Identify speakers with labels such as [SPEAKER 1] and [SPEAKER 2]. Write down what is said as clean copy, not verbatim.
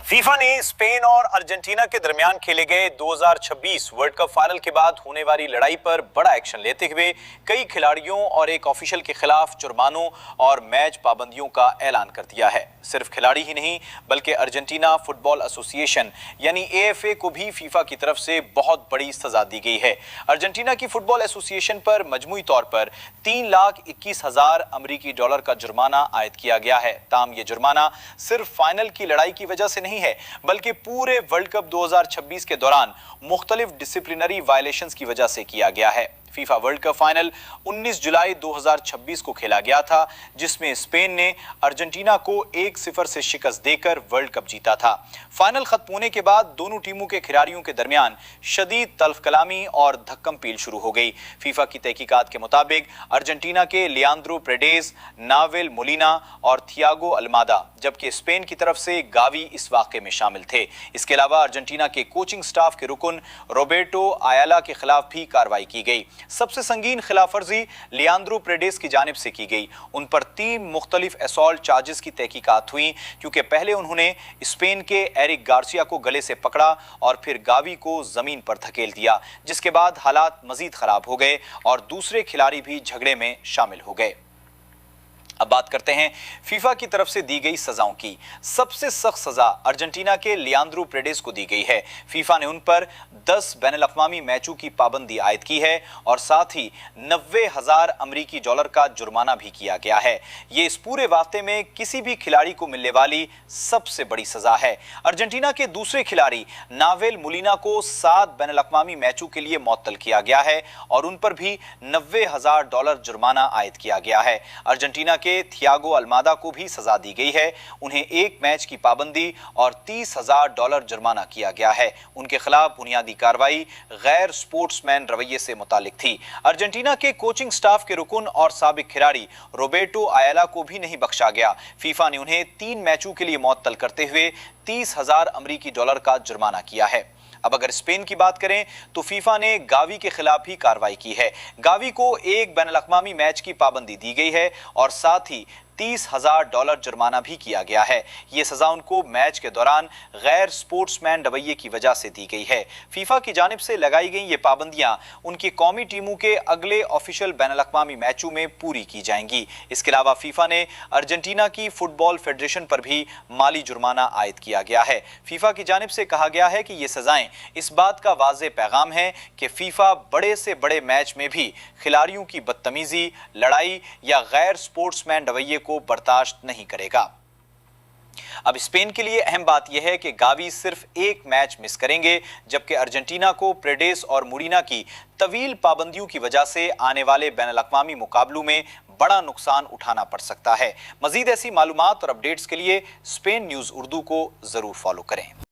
[SPEAKER 1] FIFA ने Spain और Argentina के दरमियान खेले गए 2026 वर्ल्ड कप फाइनल के बाद होने वाली लड़ाई पर बड़ा एक्शन लेते हुए कई खिलाड़ियों और एक ऑफिशियल के खिलाफ जुर्मानों और मैच पाबंदियों का ऐलान कर दिया है। सिर्फ खिलाड़ी ही नहीं बल्कि अर्जेंटीना फुटबॉल एसोसिएशन यानी एएफए को भी फीफा की तरफ से बहुत बड़ी सजा दी गई है। अर्जेंटीना की फुटबॉल एसोसिएशन पर मजमूई तौर पर $3,21,000 अमेरिकी डॉलर का जुर्माना आयद किया गया है। ताहम ये जुर्माना सिर्फ फाइनल की लड़ाई की वजह से नहीं है बल्कि पूरे वर्ल्ड कप 2026 के दौरान मुख्तलिफ डिसिप्लिनरी वायलेशंस की वजह से किया गया है। फीफा वर्ल्ड कप फाइनल 19 जुलाई 2026 को खेला गया था, जिसमें स्पेन ने अर्जेंटीना को 1-0 से शिकस्त देकर वर्ल्ड कप जीता था। फाइनल खत्म होने के बाद दोनों टीमों के खिलाड़ियों के दरमियान शदीद तल्फ कलामी और धक्कम पील शुरू हो गई। फीफा की तहकीकात के मुताबिक अर्जेंटीना के लियांद्रो प्रेडेस, नावेल मोलिना और थियागो अल्मादा, जबकि स्पेन की तरफ से गावी इस वाक़े में शामिल थे। इसके अलावा अर्जेंटीना के कोचिंग स्टाफ के रुकन रोबर्टो आयाला के खिलाफ भी कार्रवाई की गई। सबसे संगीन खिलाफवर्जी लियांद्रो प्रेडेस की जानिब से की गई। उन पर 3 मुख्तलिफ असॉल्ट चार्जेस की तहकीकात हुई, क्योंकि पहले उन्होंने स्पेन के एरिक गार्सिया को गले से पकड़ा और फिर गावी को जमीन पर धकेल दिया, जिसके बाद हालात मजीद खराब हो गए और दूसरे खिलाड़ी भी झगड़े में शामिल हो गए। अब बात करते हैं फीफा की तरफ से दी गई सजाओं की। सबसे सख्त सजा अर्जेंटीना के लियांद्रो प्रेडेस को दी गई है। फीफा ने उन पर 10 बैनुल-अक़वामी मैचों की पाबंदी आयद की है और साथ ही $90,000 अमेरिकी डॉलर का जुर्माना भी किया गया है। ये इस पूरे वाक़े में किसी भी खिलाड़ी को मिलने वाली सबसे बड़ी सजा है। अर्जेंटीना के दूसरे खिलाड़ी नावेल मोलिना को 7 बैनुल-अक़वामी मैचों के लिए मुअत्तल किया गया है और उन पर भी $90,000 जुर्माना आयद किया गया है। अर्जेंटीना के थियागो अल्मादा को भी सजा दी गई है। उन्हें 1 मैच की पाबंदी और $30,000 जुर्माना किया गया है। उनके खिलाफ बुनियादी कार्रवाई गैर स्पोर्ट्समैन रवैये से मुतालिक थी। अर्जेंटीना के कोचिंग स्टाफ के रुकन और साबिक खिलाड़ी रोबर्टो आयाला को भी नहीं बख्शा गया। फीफा ने उन्हें 3 मैचों के लिए मुअत्तल करते हुए $30,000 अमेरिकी डॉलर का जुर्माना किया है। अब अगर स्पेन की बात करें तो फीफा ने गावी के खिलाफ भी कार्रवाई की है। गावी को 1 बैनुल-अक़वामी मैच की पाबंदी दी गई है और साथ ही $30,000 जुर्माना भी किया गया है। ये सजा उनको मैच के दौरान गैर स्पोर्ट्समैन रवैये की वजह से दी गई है। फीफा की जानिब से लगाई गई ये पाबंदियां उनकी कौमी टीमों के अगले ऑफिशियल बैनुल-अक़वामी मैचों में पूरी की जाएंगी। इसके अलावा फीफा ने अर्जेंटीना की फुटबॉल फेडरेशन पर भी माली जुर्माना आयद किया गया है। फीफा की जानिब से कहा गया है कि ये सजाएं इस बात का वाज़ेह पैगाम है कि फीफा बड़े से बड़े मैच में भी खिलाड़ियों की बदतमीजी, लड़ाई या गैर स्पोर्ट्समैन रवैये को बर्दाश्त नहीं करेगा। अब स्पेन के लिए अहम बात यह है कि गावी सिर्फ 1 मैच मिस करेंगे, जबकि अर्जेंटीना को प्रेडेस और मोलिना की तवील पाबंदियों की वजह से आने वाले बैनुल-अक़वामी मुकाबलों में बड़ा नुकसान उठाना पड़ सकता है। मजीद ऐसी मालूमात और अपडेट्स के लिए स्पेन न्यूज़ उर्दू को जरूर फॉलो करें।